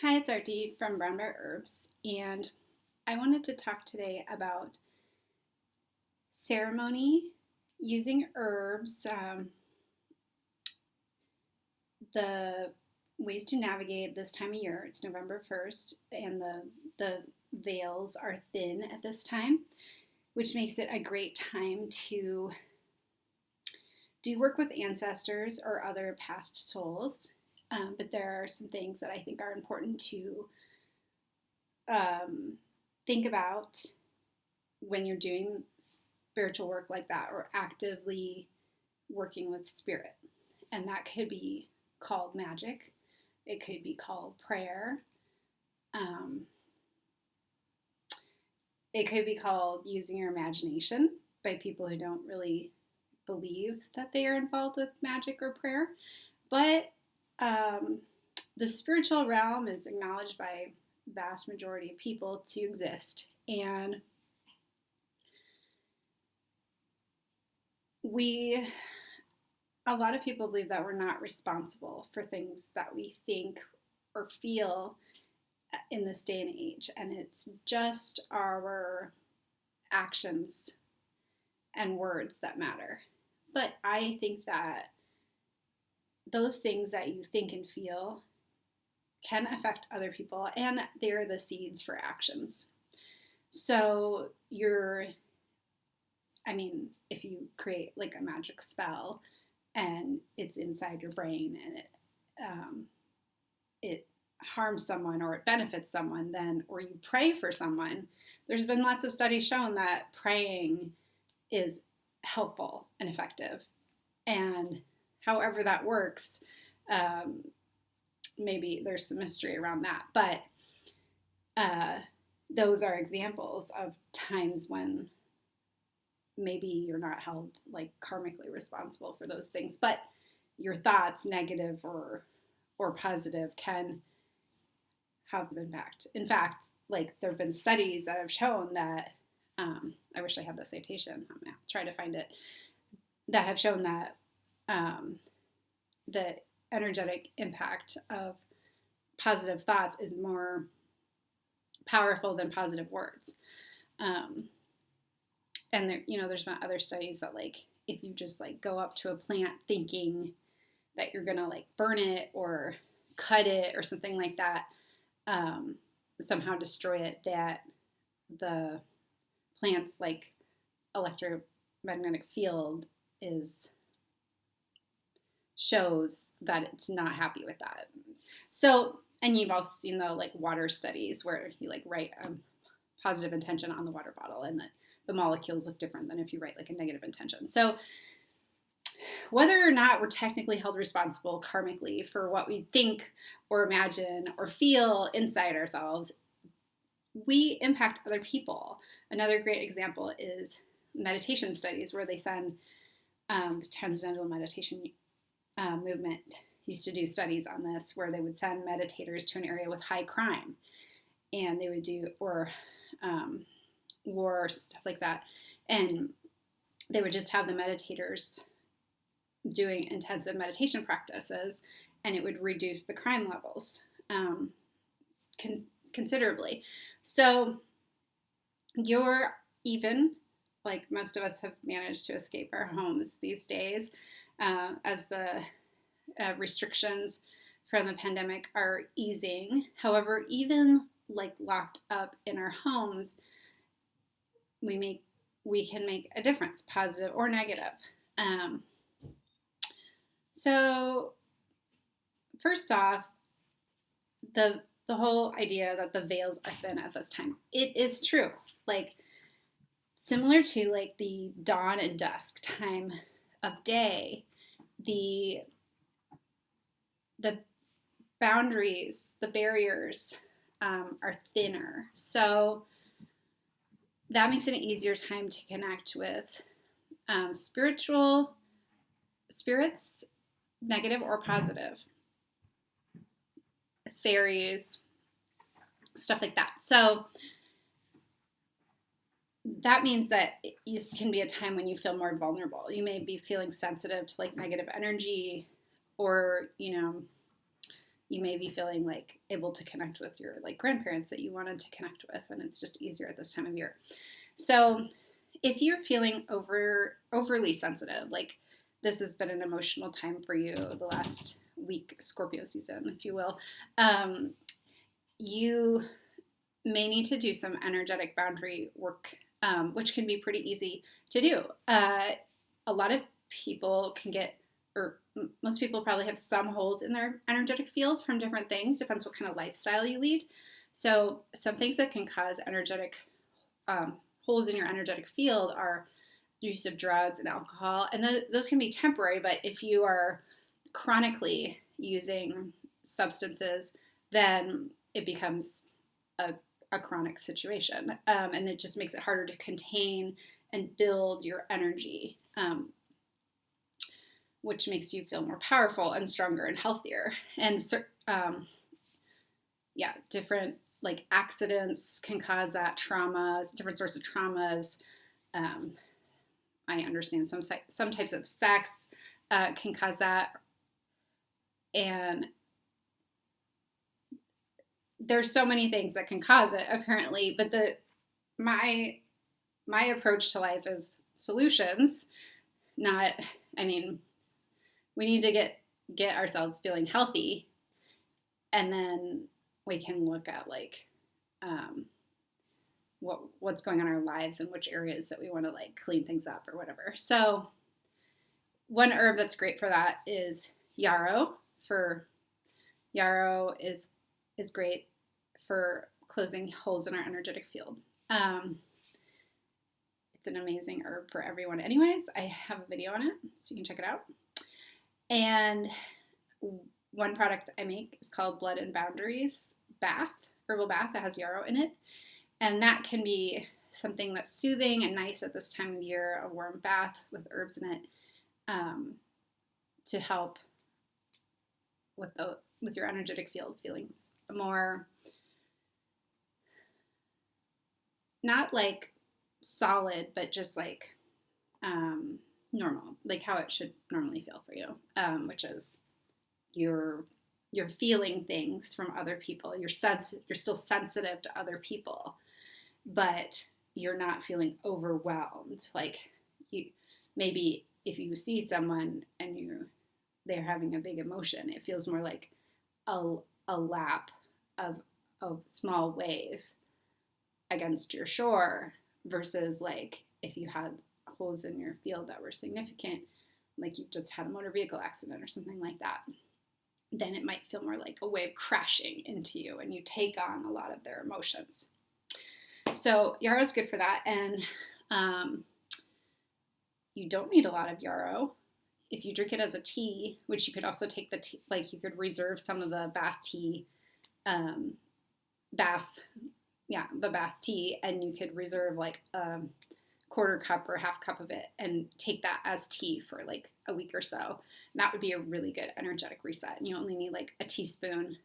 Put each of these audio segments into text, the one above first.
Hi, it's Artie from Brown Bear Herbs, and I wanted to talk today about ceremony, using herbs, the ways to navigate this time of year. It's November 1st, and the veils are thin at this time, which makes it a great time to do work with ancestors or other past souls. But there are some things that I think are important to think about when you're doing spiritual work like that or actively working with spirit. And that could be called magic, it could be called prayer, um, it could be called using your imagination by people who don't really believe that they are involved with magic or prayer. But um, the spiritual realm is acknowledged by vast majority of people to exist, and a lot of people believe that we're not responsible for things that we think or feel in this day and age, and it's just our actions and words that matter. But I think that those things that you think and feel can affect other people, and they're the seeds for actions. So if you create like a magic spell and it's inside your brain and it harms someone or it benefits someone, then, or you pray for someone, there's been lots of studies shown that praying is helpful and effective. And however that works, maybe there's some mystery around that, but those are examples of times when maybe you're not held like karmically responsible for those things, but your thoughts, negative or positive, can have an impact. In fact, like there have been studies that have shown that I wish I had the citation. I'm gonna try to find it. That have shown that the energetic impact of positive thoughts is more powerful than positive words. And there's been other studies that like if you just like go up to a plant thinking that you're gonna like burn it or cut it or something like that, somehow destroy it, that the plant's like electromagnetic field shows that it's not happy with that. So, and you've also seen the like water studies where you like write a positive intention on the water bottle and the molecules look different than if you write like a negative intention. So whether or not we're technically held responsible karmically for what we think or imagine or feel inside ourselves, we impact other people. Another great example is meditation studies where they send the Transcendental Meditation movement used to do studies on this, where they would send meditators to an area with high crime, and they would do war, stuff like that, and they would just have the meditators doing intensive meditation practices, and it would reduce the crime levels considerably. So you're even, like most of us have managed to escape our homes these days as the restrictions from the pandemic are easing. However, even like locked up in our homes, we can make a difference, positive or negative. So first off, the whole idea that the veils are thin at this time, it is true. Like similar to like the dawn and dusk time of day, the boundaries, the barriers are thinner. So that makes it an easier time to connect with spirits, negative or positive, fairies, stuff like that. So that means that this can be a time when you feel more vulnerable. You may be feeling sensitive to like negative energy, or you may be feeling like able to connect with your like grandparents that you wanted to connect with, and it's just easier at this time of year. So if you're feeling overly sensitive, like this has been an emotional time for you the last week, Scorpio season, if you will, you may need to do some energetic boundary work, which can be pretty easy to do. A lot of people can get, or most people probably have some holes in their energetic field from different things. Depends what kind of lifestyle you lead. So some things that can cause energetic holes in your energetic field are use of drugs and alcohol. And those can be temporary, but if you are chronically using substances, then it becomes a chronic situation. And it just makes it harder to contain and build your energy, which makes you feel more powerful and stronger and healthier. And different like accidents can cause that, traumas, different sorts of traumas. I understand some types of sex can cause that. And there's so many things that can cause it, apparently. But my approach to life is solutions, not, I mean, we need to get ourselves feeling healthy, and then we can look at like what's going on in our lives and which areas that we want to like clean things up or whatever. So one herb that's great for that is yarrow. Yarrow is great for closing holes in our energetic field. It's an amazing herb for everyone anyways. I have a video on it, so you can check it out. And one product I make is called Blood and Boundaries herbal bath that has yarrow in it. And that can be something that's soothing and nice at this time of year, a warm bath with herbs in it, to help with your energetic field feelings more, not like solid, but just like normal, like how it should normally feel for you, which is you're feeling things from other people. You're still sensitive to other people, but you're not feeling overwhelmed. Like maybe if you see someone and they're having a big emotion, it feels more like a lap of a small wave against your shore, versus like if you had holes in your field that were significant, like you just had a motor vehicle accident or something like that, then it might feel more like a wave crashing into you and you take on a lot of their emotions. So yarrow is good for that. And you don't need a lot of yarrow. If you drink it as a tea, which you could also take the tea, like you could reserve some of the bath tea, the bath tea, and you could reserve like a quarter cup or half cup of it and take that as tea for like a week or so. And that would be a really good energetic reset. And you only need like a teaspoon.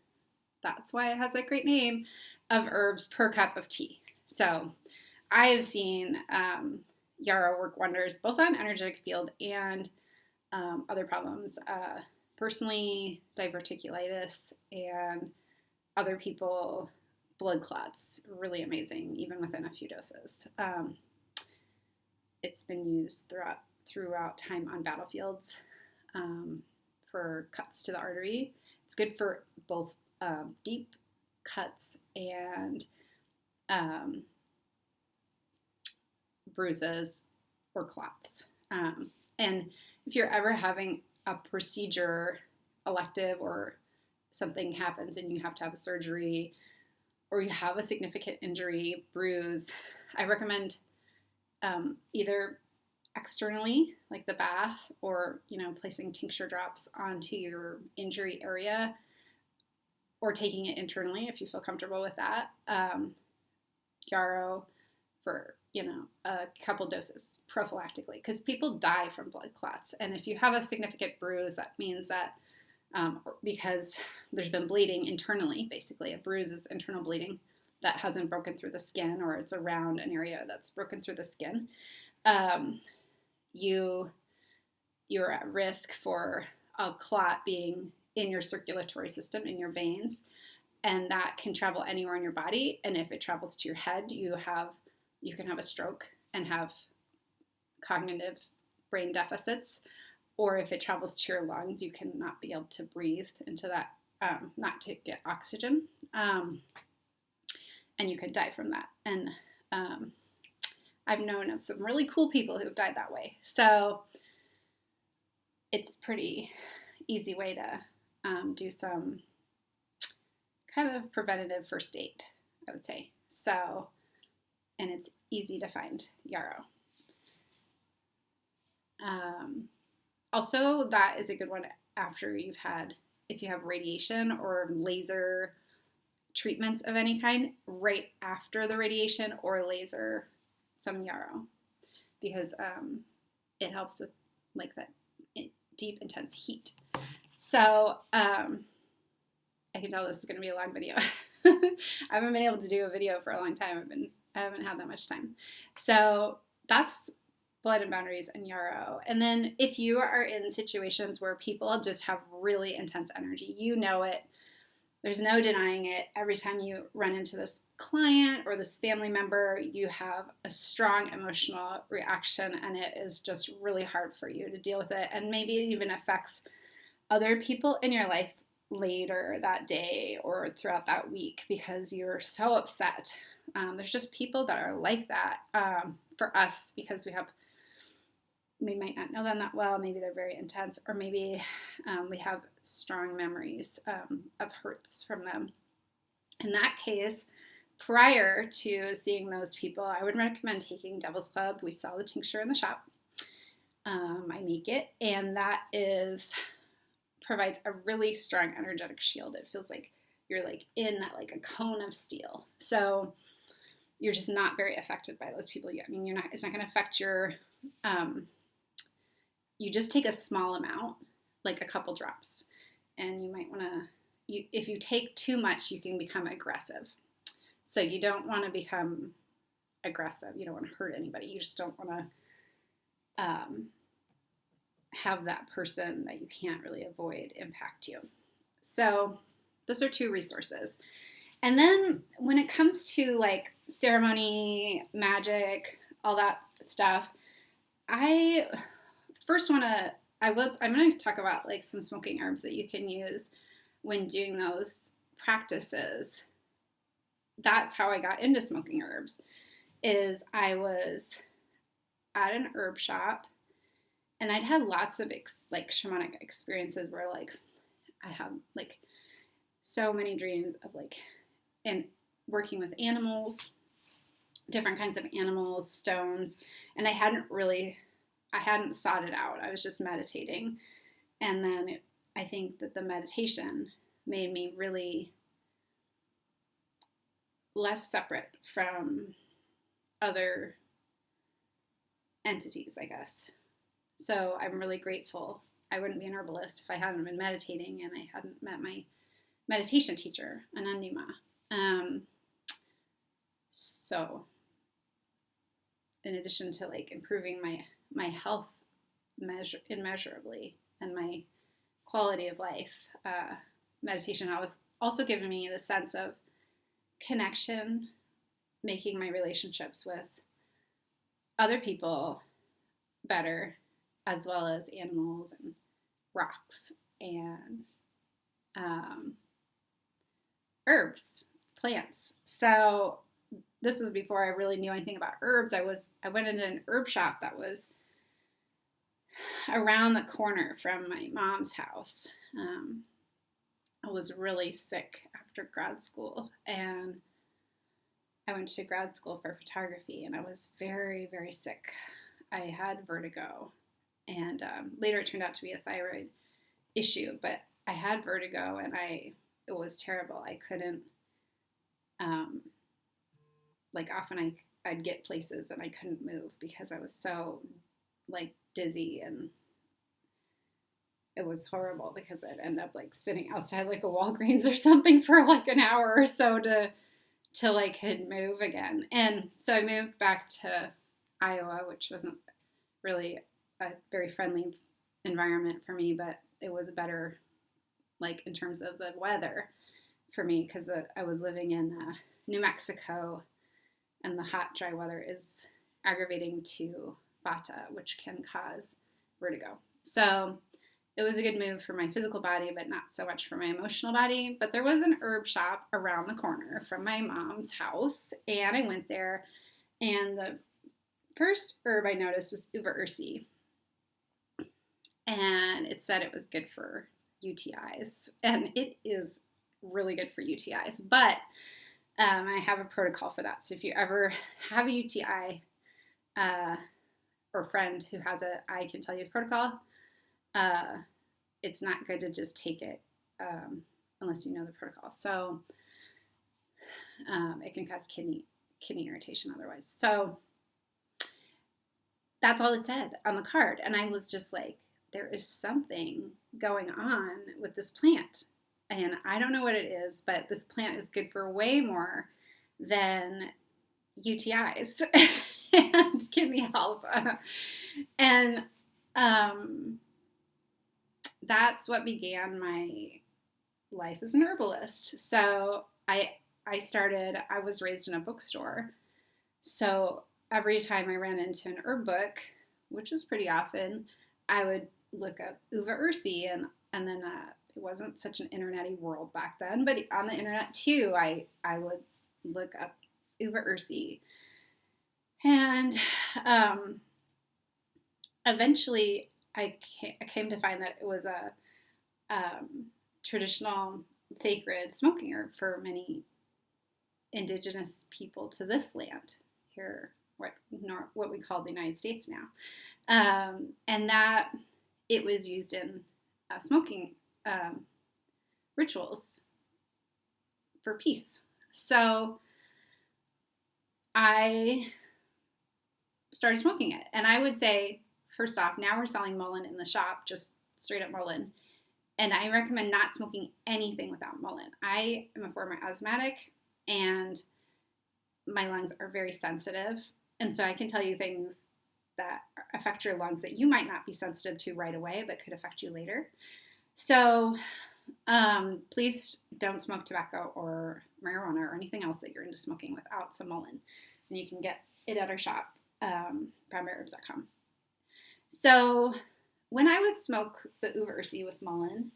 That's why it has that great name, of herbs per cup of tea. So I have seen yarrow work wonders both on energetic field and other problems. Personally, diverticulitis, and other people, blood clots. Really amazing, even within a few doses. It's been used throughout time on battlefields for cuts to the artery. It's good for both deep cuts and bruises or clots. And if you're ever having a procedure, elective, or something happens and you have to have a surgery, or you have a significant injury, bruise, I recommend either externally, like the bath, or placing tincture drops onto your injury area, or taking it internally if you feel comfortable with that. Yarrow for a couple doses prophylactically, because people die from blood clots. And if you have a significant bruise, that means that because there's been bleeding internally, basically a bruise is internal bleeding that hasn't broken through the skin, or it's around an area that's broken through the skin, you're at risk for a clot being in your circulatory system, in your veins, and that can travel anywhere in your body. And if it travels to your head, you can have a stroke and have cognitive brain deficits. Or if it travels to your lungs, you can not be able to breathe into that, not to get oxygen, and you could die from that. And I've known of some really cool people who've died that way. So it's pretty easy way to do some kind of preventative first aid, I would say. So, and it's easy to find Yarrow. Also, that is a good one after you've had, if you have radiation or laser treatments of any kind, right after the radiation or laser, some Yarrow, because it helps with like that deep, intense heat. So I can tell this is going to be a long video. I haven't been able to do a video for a long time. I haven't had that much time. So that's Blood and Boundaries and Yarrow. And then if you are in situations where people just have really intense energy, you know it, there's no denying it. Every time you run into this client or this family member, you have a strong emotional reaction, and it is just really hard for you to deal with it. And maybe it even affects other people in your life later that day or throughout that week because you're so upset. There's just people that are like that for us because we might not know them that well. Maybe they're very intense, or maybe we have strong memories of hurts from them. In that case, prior to seeing those people, I would recommend taking Devil's Club. We sell the tincture in the shop. I make it, and that provides a really strong energetic shield. It feels like you're like in like a cone of steel. So you're just not very affected by those people. I mean, it's not going to affect your, you just take a small amount, like a couple drops, and you might want to, if you take too much, you can become aggressive. So you don't want to become aggressive. You don't want to hurt anybody. You just don't want to have that person that you can't really avoid impact you. So those are two resources. And then when it comes to like ceremony, magic, all that stuff, I'm going to talk about like some smoking herbs that you can use when doing those practices. That's how I got into smoking herbs, is I was at an herb shop and I'd had lots of shamanic experiences where like I had like so many dreams of like, and working with animals, different kinds of animals, stones, and I hadn't sought it out. I was just meditating. And then I think that the meditation made me really less separate from other entities, I guess. So I'm really grateful. I wouldn't be an herbalist if I hadn't been meditating and I hadn't met my meditation teacher, Anandima. So in addition to like improving my health immeasurably and my quality of life, meditation has also given me the sense of connection, making my relationships with other people better, as well as animals and rocks and herbs, plants. So this was before I really knew anything about herbs. I went into an herb shop that was around the corner from my mom's house. I was really sick after grad school, and I went to grad school for photography, and I was very, very sick. I had vertigo, and later it turned out to be a thyroid issue, but I had vertigo, and it was terrible. I couldn't, often I'd get places and I couldn't move because I was so dizzy, and it was horrible because I'd end up sitting outside a Walgreens or something for an hour or so to could move again. And so I moved back to Iowa, which wasn't really a very friendly environment for me, but it was a better like in terms of the weather for me, because I was living in New Mexico, and the hot, dry weather is aggravating to vata, which can cause vertigo. So it was a good move for my physical body, but not so much for my emotional body. But there was an herb shop around the corner from my mom's house, and I went there, and the first herb I noticed was uva ursi, and it said it was good for UTIs, and it is really good for UTIs, but I have a protocol for that. So if you ever have a UTI, or friend who has it, I can tell you the protocol. It's not good to just take it unless you know the protocol. So it can cause kidney irritation otherwise. So that's all it said on the card. And I was just like, there is something going on with this plant. And I don't know what it is, but this plant is good for way more than UTIs and kidney health. And that's what began my life as an herbalist. So I was raised in a bookstore. So every time I ran into an herb book, which was pretty often, I would look up uva ursi, and then it wasn't such an internet-y world back then, but on the internet too, I would look up uva ursi. And eventually I came to find that it was a traditional sacred smoking herb for many indigenous people to this land here, what we call the United States now, and that it was used in smoking rituals for peace. So I started smoking it, and I would say, first off, now we're selling mullein in the shop, just straight up mullein. And I recommend not smoking anything without mullein. I am a former asthmatic, and my lungs are very sensitive. And so I can tell you things that affect your lungs that you might not be sensitive to right away, but could affect you later. So please don't smoke tobacco or marijuana or anything else that you're into smoking without some mullein. And you can get it at our shop, primaryherbs.com. So when I would smoke the uva ursi with mullein,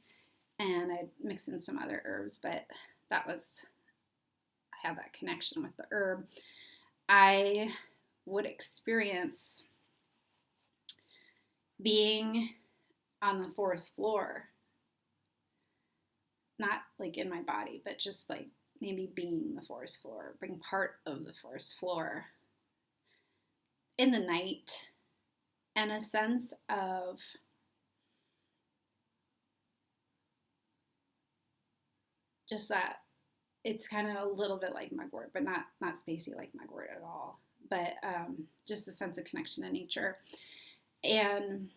and I'd mix in some other herbs, but I have that connection with the herb, I would experience being on the forest floor, not like in my body, but just like maybe being the forest floor, being part of the forest floor in the night, and a sense of just that it's kind of a little bit like mugwort, but not spacey like mugwort at all, but just a sense of connection to nature. And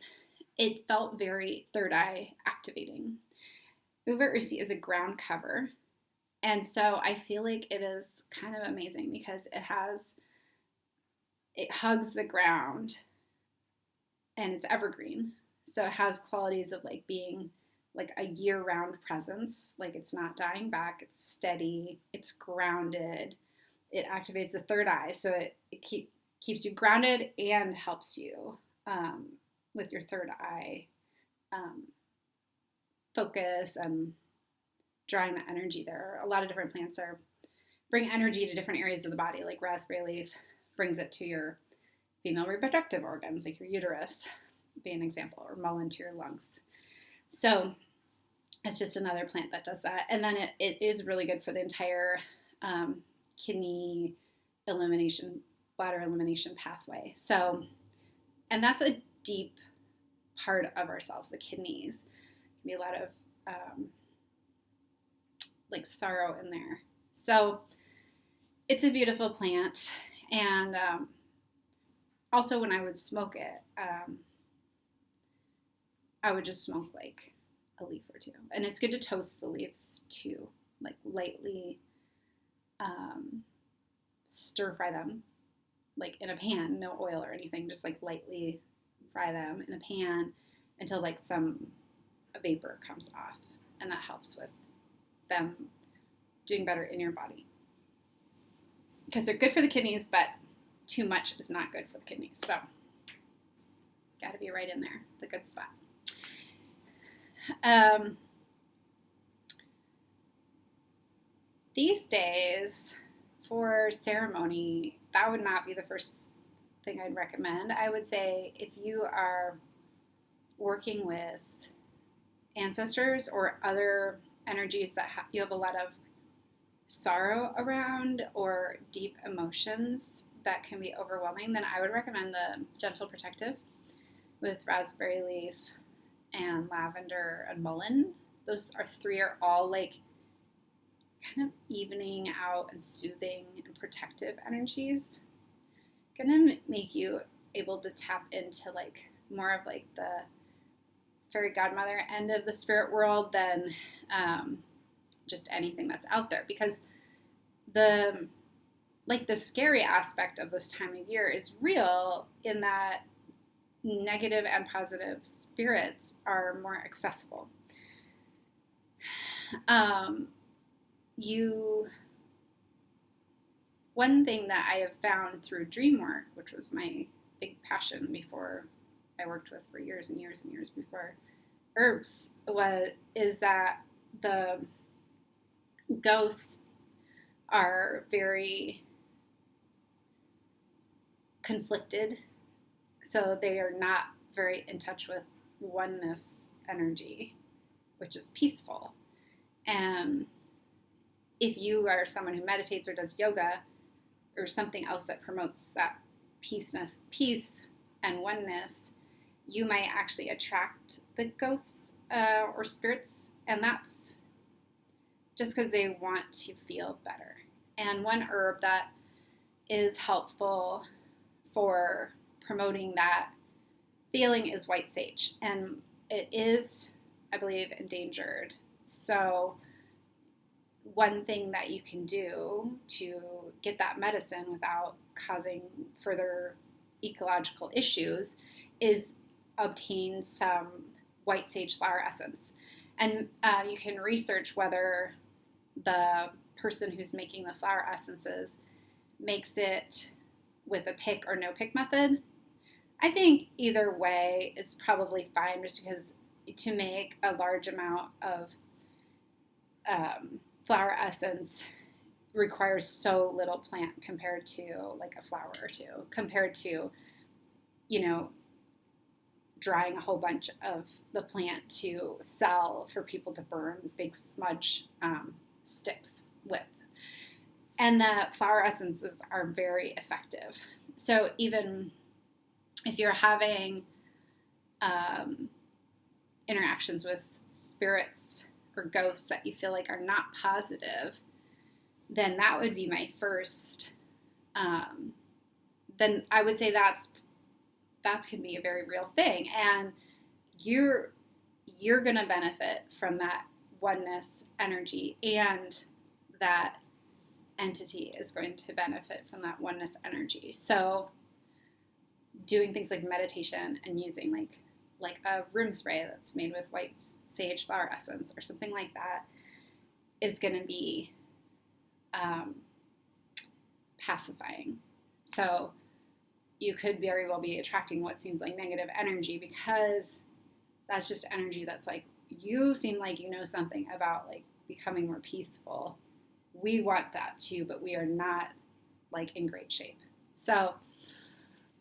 it felt very third eye activating. Uva ursi is a ground cover, and so I feel like it is kind of amazing because it hugs the ground, and it's evergreen. So it has qualities of like being like a year-round presence. Like it's not dying back, it's steady, it's grounded. It activates the third eye, so it keeps you grounded and helps you with your third eye focus and drawing the energy. There are a lot of different plants that bring energy to different areas of the body, like raspberry leaf brings it to your female reproductive organs, like your uterus, be an example, or mullein to your lungs. So it's just another plant that does that. And then it is really good for the entire kidney elimination, bladder elimination pathway. So, and that's a deep part of ourselves, the kidneys. Can be a lot of like sorrow in there. So it's a beautiful plant. And also when I would smoke it, I would just smoke like a leaf or two. And it's good to toast the leaves too, like lightly stir fry them, like in a pan, no oil or anything, just like lightly fry them in a pan until like a vapor comes off. and that helps with them doing better in your body. Because they're good for the kidneys, but too much is not good for the kidneys. So, got to be right in there, the good spot. These days, for ceremony, that would not be the first thing I'd recommend. I would say if you are working with ancestors or other energies that you have a lot of sorrow around or deep emotions that can be overwhelming, then I would recommend the Gentle Protective with raspberry leaf and lavender and mullein. Those three are all like kind of evening out and soothing and protective energies. Gonna make you able to tap into like more of like the fairy godmother end of the spirit world than just anything that's out there, because the scary aspect of this time of year is real in that negative and positive spirits are more accessible. One thing that I have found through dream work, which was my big passion before I worked with for years and years and years before herbs, is that the ghosts are very conflicted, so they are not very in touch with oneness energy, which is peaceful. And if you are someone who meditates or does yoga or something else that promotes that peace and oneness, you might actually attract the ghosts or spirits, and that's just because they want to feel better. And one herb that is helpful for promoting that feeling is white sage, and it is, I believe, endangered. So one thing that you can do to get that medicine without causing further ecological issues is obtain some white sage flower essence. And you can research whether the person who's making the flower essences makes it with a pick or no pick method. I think either way is probably fine, just because to make a large amount of flower essence requires so little plant compared to like a flower or two, compared to, drying a whole bunch of the plant to sell for people to burn big smudge sticks with. And the flower essences are very effective. So even if you're having interactions with spirits or ghosts that you feel like are not positive, then that would be my first. Then I would say that can be a very real thing, and you're going to benefit from that oneness energy, and that entity is going to benefit from that oneness energy. So doing things like meditation and using like a room spray that's made with white sage flower essence or something like that is going to be pacifying. So you could very well be attracting what seems like negative energy, because that's just energy that's like, you seem like you know something about like becoming more peaceful. We want that too, but we are not like in great shape. So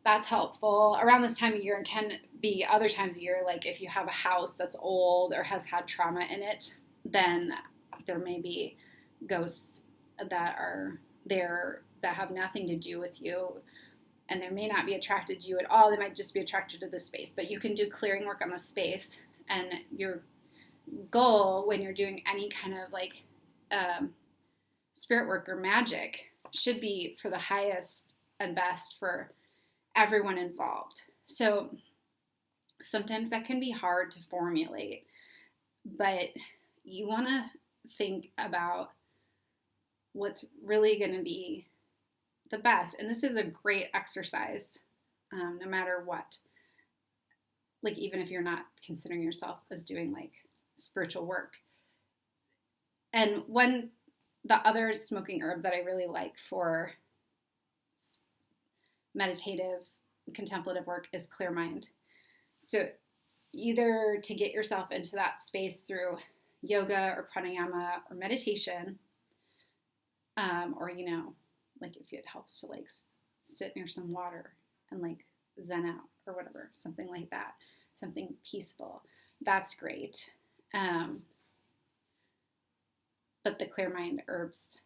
that's helpful around this time of year, and can be other times of year. Like if you have a house that's old or has had trauma in it, then there may be ghosts that are there that have nothing to do with you, and they may not be attracted to you at all. They might just be attracted to the space. But you can do clearing work on the space, and your goal when you're doing any kind of like spirit work or magic should be for the highest and best for everyone involved. So sometimes that can be hard to formulate, but you want to think about what's really going to be the best. And this is a great exercise, no matter what. Like even if you're not considering yourself as doing like spiritual work, And the other smoking herb that I really like for meditative, contemplative work is clear mind. So either to get yourself into that space through yoga or pranayama or meditation, or, like if it helps to like sit near some water and like zen out or whatever, something like that, something peaceful, that's great. But the clear mind herbs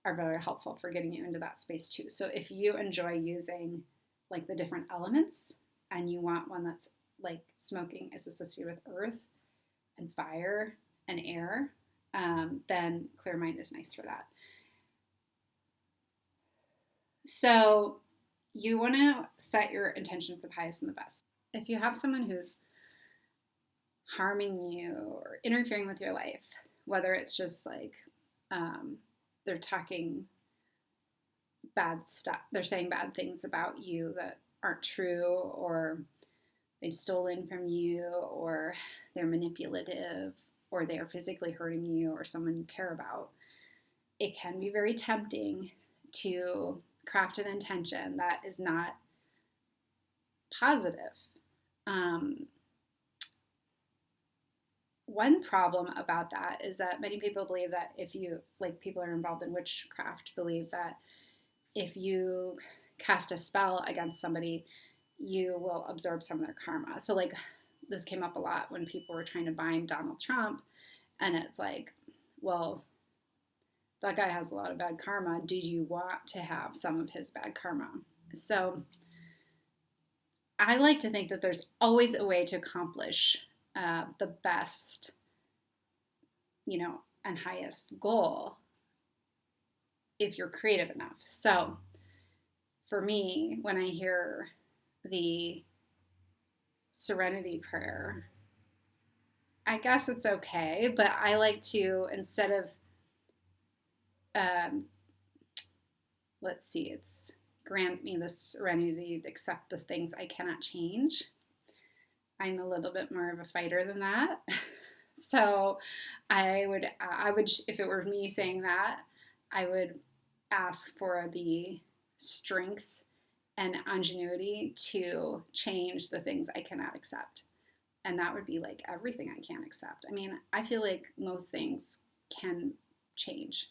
are very helpful for getting you into that space too. So if you enjoy using like the different elements and you want one that's like smoking is associated with earth and fire and air, then clear mind is nice for that. So you want to set your intention for the highest and the best. If you have someone who's harming you or interfering with your life, whether it's just like they're talking bad stuff, they're saying bad things about you that aren't true, or they've stolen from you, or they're manipulative, or they're physically hurting you or someone you care about, it can be very tempting to craft an intention that is not positive. One problem about that is that many people believe that if you, like people are involved in witchcraft, believe that if you cast a spell against somebody, you will absorb some of their karma. So like this came up a lot when people were trying to bind Donald Trump, and it's like, well, that guy has a lot of bad karma. Do you want to have some of his bad karma? So I like to think that there's always a way to accomplish the best, and highest goal if you're creative enough. So for me, when I hear the serenity prayer, I guess it's okay, but I like to, instead of, it's grant me the serenity to accept the things I cannot change. I'm a little bit more of a fighter than that. So I would, if it were me saying that, I would ask for the strength and ingenuity to change the things I cannot accept. And that would be like everything I can't accept. I mean, I feel like most things can change.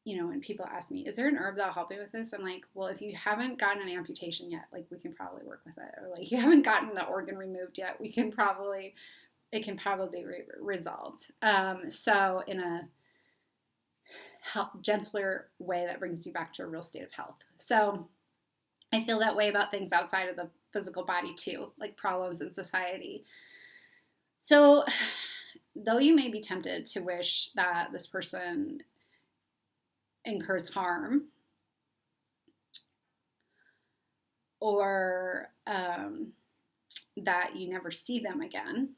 When people ask me, is there an herb that'll help me with this? I'm like, well, if you haven't gotten an amputation yet, like we can probably work with it. Or like you haven't gotten the organ removed yet, it can probably be resolved. So in a gentler way that brings you back to a real state of health. So I feel that way about things outside of the physical body too, like problems in society. So though you may be tempted to wish that this person incurs harm, or that you never see them again,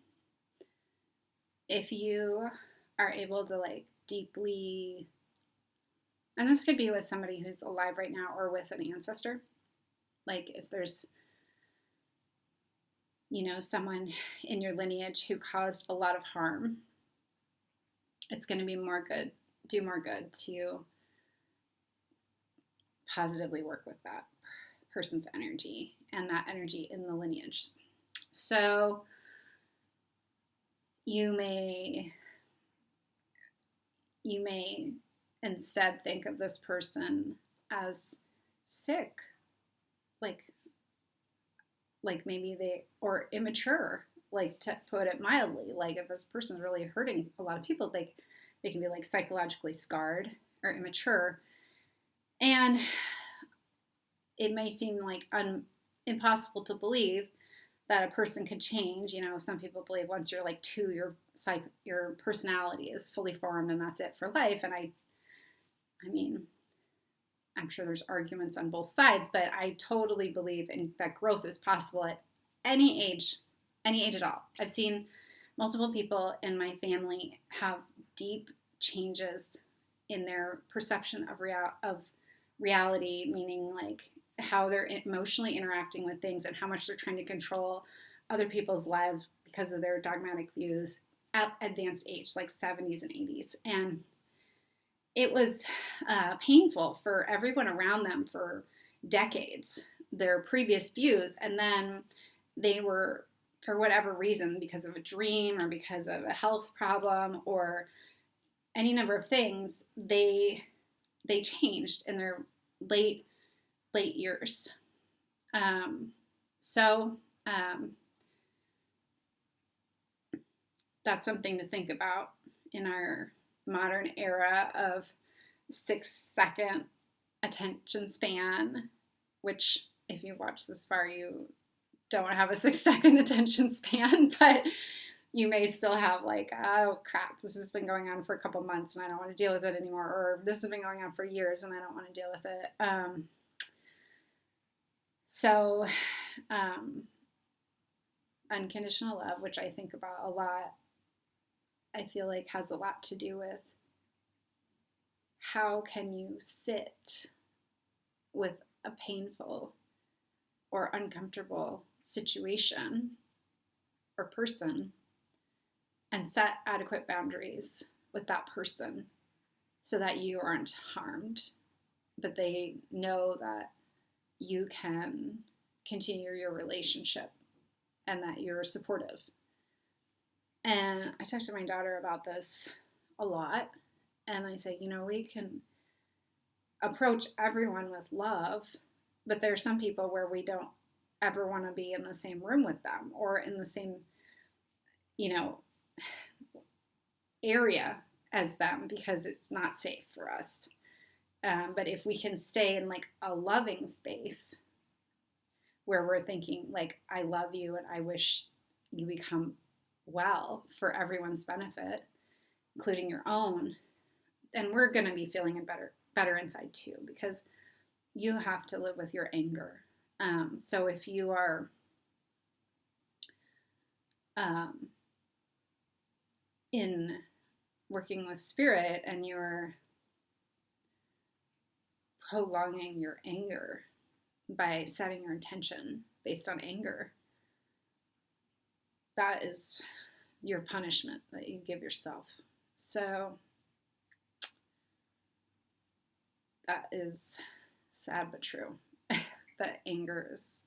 if you are able to like deeply, and this could be with somebody who's alive right now or with an ancestor, like if there's someone in your lineage who caused a lot of harm, it's going to be do more good to positively work with that person's energy and that energy in the lineage. So you may instead think of this person as sick, like maybe or immature, like to put it mildly. Like if this person is really hurting a lot of people, they can be like psychologically scarred or immature. And it may seem like impossible to believe that a person could change. Some people believe once you're like 2, your personality is fully formed and that's it for life. And I mean, I'm sure there's arguments on both sides, but I totally believe in that growth is possible at any age at all. I've seen multiple people in my family have deep changes in their perception of reality, meaning like how they're emotionally interacting with things and how much they're trying to control other people's lives because of their dogmatic views. advanced age, like 70s and 80s. And it was painful for everyone around them for decades, their previous views. And then they were, for whatever reason, because of a dream or because of a health problem or any number of things, they changed in their late years. So that's something to think about in our modern era of 6-second attention span, which if you watch this far, you don't have a 6-second attention span, but you may still have like, oh crap, this has been going on for a couple months and I don't want to deal with it anymore, or this has been going on for years and I don't want to deal with it. So unconditional love, which I think about a lot, I feel like has a lot to do with how can you sit with a painful or uncomfortable situation or person and set adequate boundaries with that person so that you aren't harmed, but they know that you can continue your relationship and that you're supportive. And I talk to my daughter about this a lot, and I say, we can approach everyone with love, but there are some people where we don't ever want to be in the same room with them or in the same, area as them because it's not safe for us. But if we can stay in like a loving space where we're thinking like, I love you and I wish you become well for everyone's benefit, including your own, then we're going to be feeling better inside too, because you have to live with your anger. So if you are in working with spirit and you're prolonging your anger by setting your intention based on anger, that is your punishment that you give yourself. So that is sad but true. That anger is,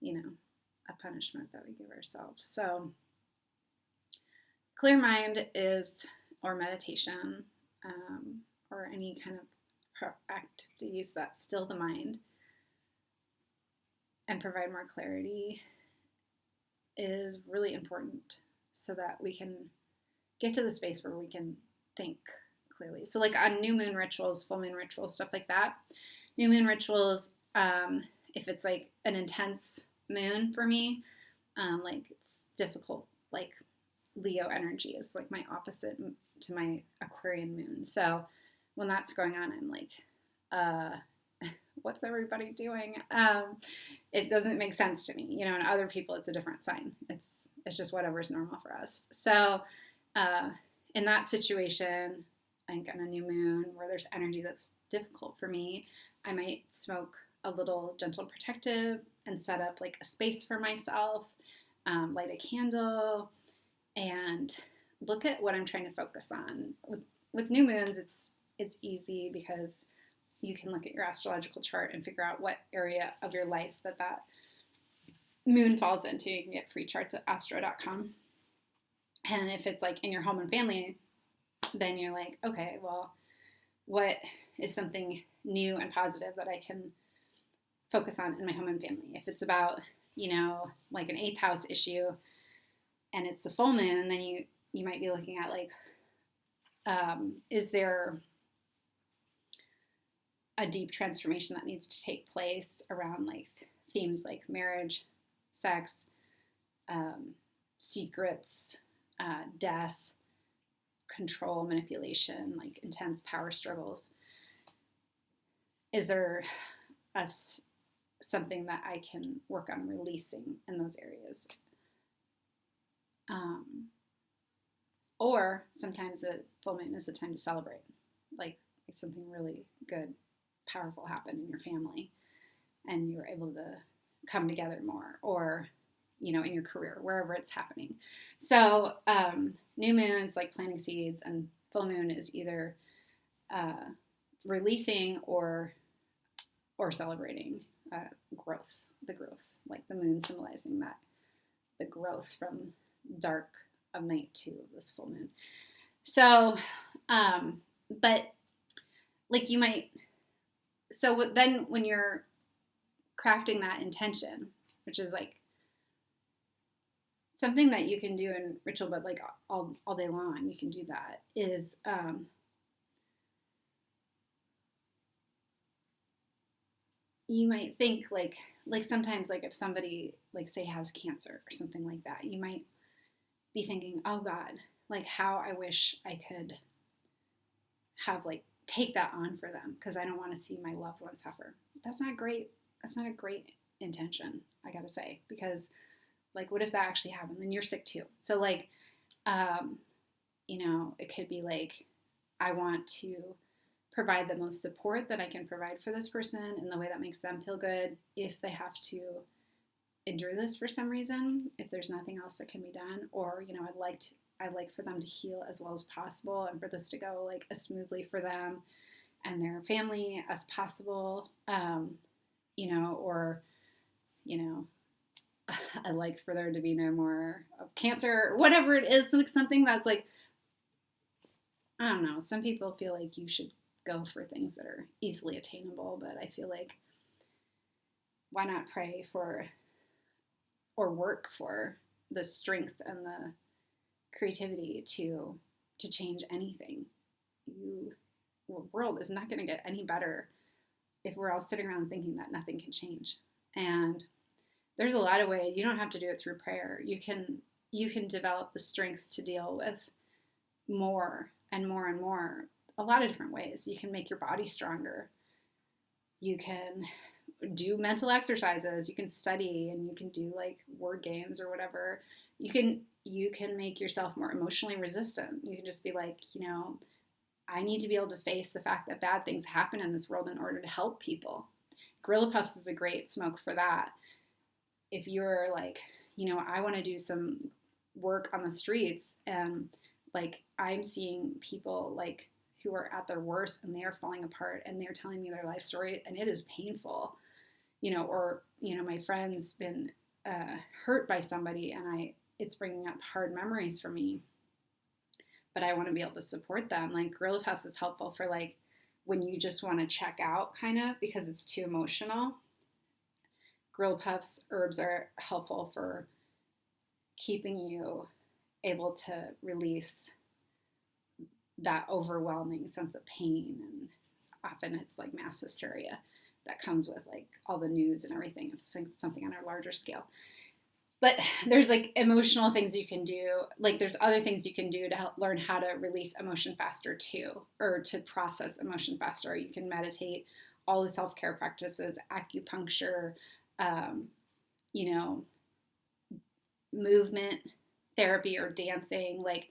a punishment that we give ourselves. So clear mind is, or meditation, or any kind of activities that still the mind and provide more clarity, is really important so that we can get to the space where we can think clearly. So like on new moon rituals, full moon rituals, stuff like that. New moon rituals, if it's like an intense moon for me, like it's difficult, like Leo energy is like my opposite to my Aquarian moon. So when that's going on, I'm like, what's everybody doing? It doesn't make sense to me, and other people it's a different sign. It's just whatever's normal for us. So in that situation, I think on a new moon where there's energy that's difficult for me, I might smoke a little gentle protective and set up like a space for myself, light a candle, and look at what I'm trying to focus on. With new moons, it's easy because you can look at your astrological chart and figure out what area of your life that moon falls into. You can get free charts at astro.com. And if it's like in your home and family, then you're like, okay, well, what is something new and positive that I can focus on in my home and family? If it's about, like an 8th house issue and it's the full moon, then you might be looking at like, is there a deep transformation that needs to take place around like themes like marriage, sex, secrets, death, control, manipulation, like intense power struggles? Is there something that I can work on releasing in those areas? Or sometimes a full moon is a time to celebrate, like something really good, powerful happened in your family and you were able to come together more. Or in your career, wherever it's happening. So new moon is like planting seeds, and full moon is either releasing or celebrating growth, the growth, like the moon symbolizing that, the growth from dark of night to this full moon. So, but like you might, so then when you're crafting that intention, which is like something that you can do in ritual, but like all day long, you can do that, is you might think like sometimes, like if somebody like say has cancer or something like that, you might be thinking, oh God, like how I wish I could have like take that on for them, because I don't want to see my loved one suffer. That's not great. That's not a great intention, I gotta say, because like what if that actually happened? Then you're sick too. So like, it could be like, I want to provide the most support that I can provide for this person in the way that makes them feel good. If they have to endure this for some reason, if there's nothing else that can be done, or I'd like for them to heal as well as possible, and for this to go like as smoothly for them and their family as possible, or I'd like for there to be no more of cancer, or whatever it is, like something that's like, I don't know. Some people feel like you should go for things that are easily attainable, but I feel like, why not pray for or work for the strength and the creativity to change anything? The world is not going to get any better if we're all sitting around thinking that nothing can change. And there's a lot of ways. You don't have to do it through prayer. You can develop the strength to deal with more and more and more, a lot of different ways. You can make your body stronger. You can do mental exercises. You can study, and you can do like word games or whatever. You can make yourself more emotionally resistant. You can just be like, I need to be able to face the fact that bad things happen in this world in order to help people. Guerrilla Puffs is a great smoke for that. If you're like, I want to do some work on the streets, and like I'm seeing people like who are at their worst and they are falling apart, and they're telling me their life story, and it is painful, or my friend's been hurt by somebody, and it's bringing up hard memories for me, but I want to be able to support them. Like Guerrilla Puffs is helpful for like when you just want to check out, kind of, because it's too emotional. Guerrilla Puffs herbs are helpful for keeping you able to release that overwhelming sense of pain, and often it's like mass hysteria that comes with like all the news and everything of something on a larger scale. But there's like emotional things you can do. Like there's other things you can do to help learn how to release emotion faster too, or to process emotion faster. You can meditate, all the self-care practices, acupuncture, movement therapy or dancing, like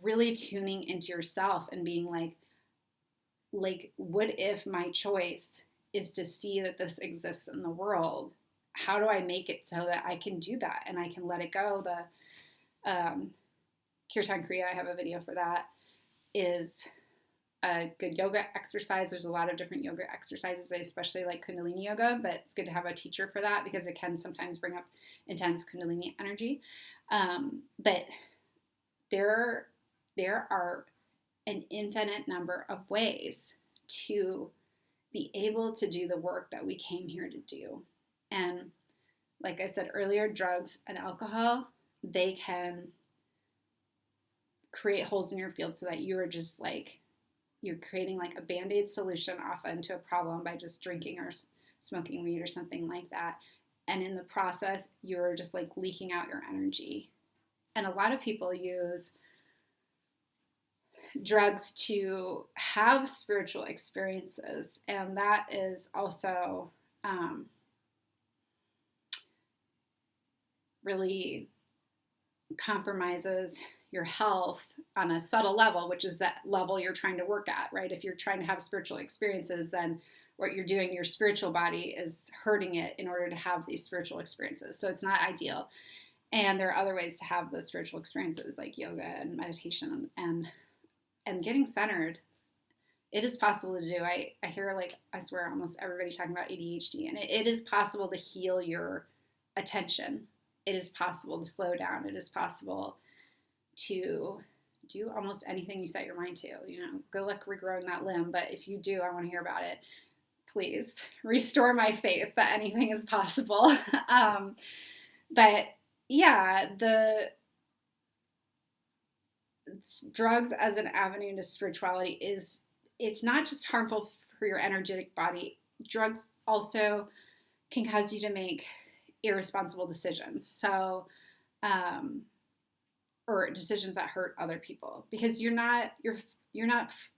really tuning into yourself and being like, what if my choice is to see that this exists in the world? How do I make it so that I can do that and I can let it go? The Kirtan Kriya, I have a video for that, is a good yoga exercise. There's a lot of different yoga exercises. I especially like Kundalini yoga, but it's good to have a teacher for that because it can sometimes bring up intense Kundalini energy. But there are an infinite number of ways to be able to do the work that we came here to do. And like I said earlier, drugs and alcohol, they can create holes in your field so that you are just like, you're creating like a Band-Aid solution off into a problem by just drinking or smoking weed or something like that. And in the process, you're just like leaking out your energy. And a lot of people use drugs to have spiritual experiences. And that is also really compromises your health on a subtle level, which is that level you're trying to work at, right? If you're trying to have spiritual experiences, then what you're doing, your spiritual body is hurting it in order to have these spiritual experiences. So it's not ideal. And there are other ways to have those spiritual experiences like yoga and meditation and getting centered. It is possible to do. I hear, like, I swear, almost everybody talking about ADHD, and it is possible to heal your attention. It is possible to slow down. It is possible to do almost anything you set your mind to. Good luck regrowing that limb, but if you do, I want to hear about it. Please restore my faith that anything is possible. But yeah, the drugs as an avenue to spirituality it's not just harmful for your energetic body. Drugs also can cause you to make irresponsible decisions. So, or decisions that hurt other people, because you're not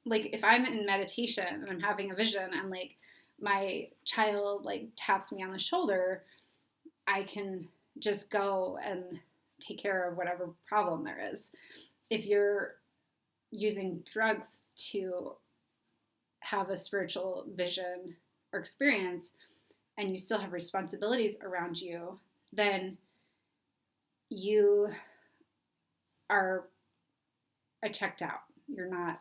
like, if I'm in meditation and I'm having a vision and like my child like taps me on the shoulder, I can just go and take care of whatever problem there is. If you're using drugs to have a spiritual vision or experience and you still have responsibilities around you, then you are checked out. You're not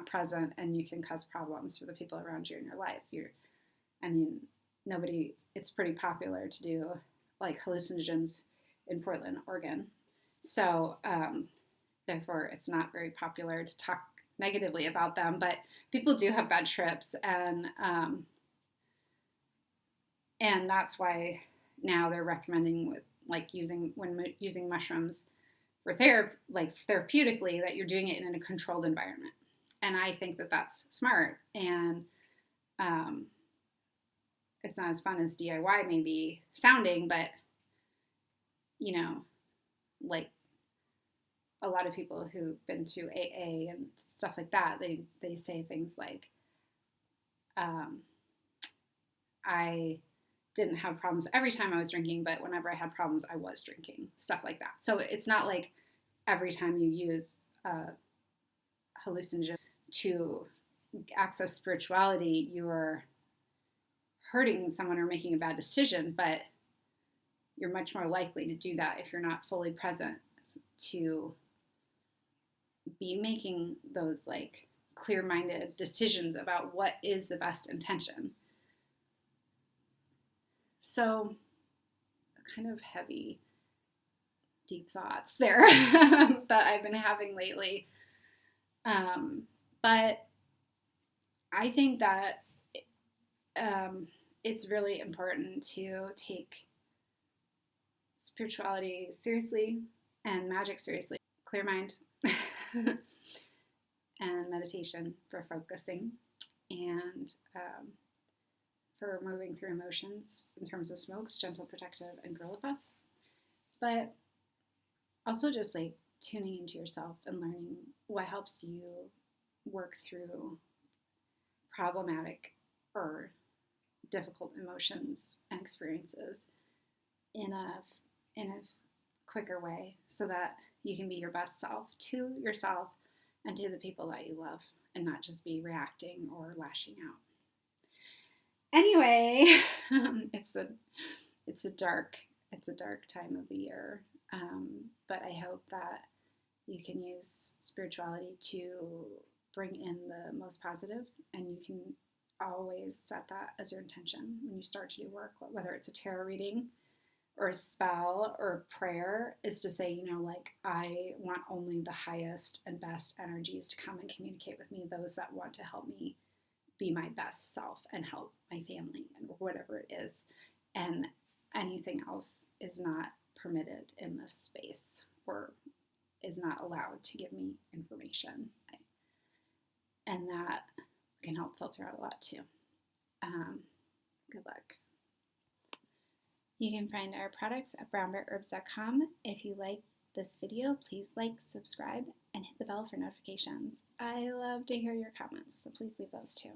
present, and you can cause problems for the people around you in your life. It's pretty popular to do like hallucinogens in Portland, Oregon. So therefore it's not very popular to talk negatively about them, but people do have bad trips, and that's why now they're recommending with like using mushrooms for therapeutically, that you're doing it in a controlled environment. And I think that that's smart, and it's not as fun as DIY maybe sounding, but like a lot of people who've been through AA and stuff like that, they say things like, I didn't have problems every time I was drinking, but whenever I had problems, I was drinking, stuff like that. So it's not like every time you use a hallucinogen to access spirituality, you're hurting someone or making a bad decision, but you're much more likely to do that if you're not fully present to be making those like clear-minded decisions about what is the best intention. So kind of heavy, deep thoughts there that I've been having lately. But I think that it's really important to take spirituality seriously and magic seriously. Clear mind and meditation for focusing, and for moving through emotions in terms of smokes, gentle, protective, and Guerrilla Puffs. But also just like tuning into yourself and learning what helps you work through problematic or difficult emotions and experiences in a quicker way, so that you can be your best self to yourself and to the people that you love, and not just be reacting or lashing out. Anyway, it's a dark time of the year, but I hope that you can use spirituality to bring in the most positive, and you can always set that as your intention when you start to do work, whether it's a tarot reading or a spell or a prayer, is to say, like, I want only the highest and best energies to come and communicate with me, those that want to help me be my best self and help my family and whatever it is. And anything else is not permitted in this space or is not allowed to give me information. And that can help filter out a lot too. Good luck. You can find our products at brownbearherbs.com. If you like this video, please like, subscribe, and hit the bell for notifications. I love to hear your comments, so please leave those too.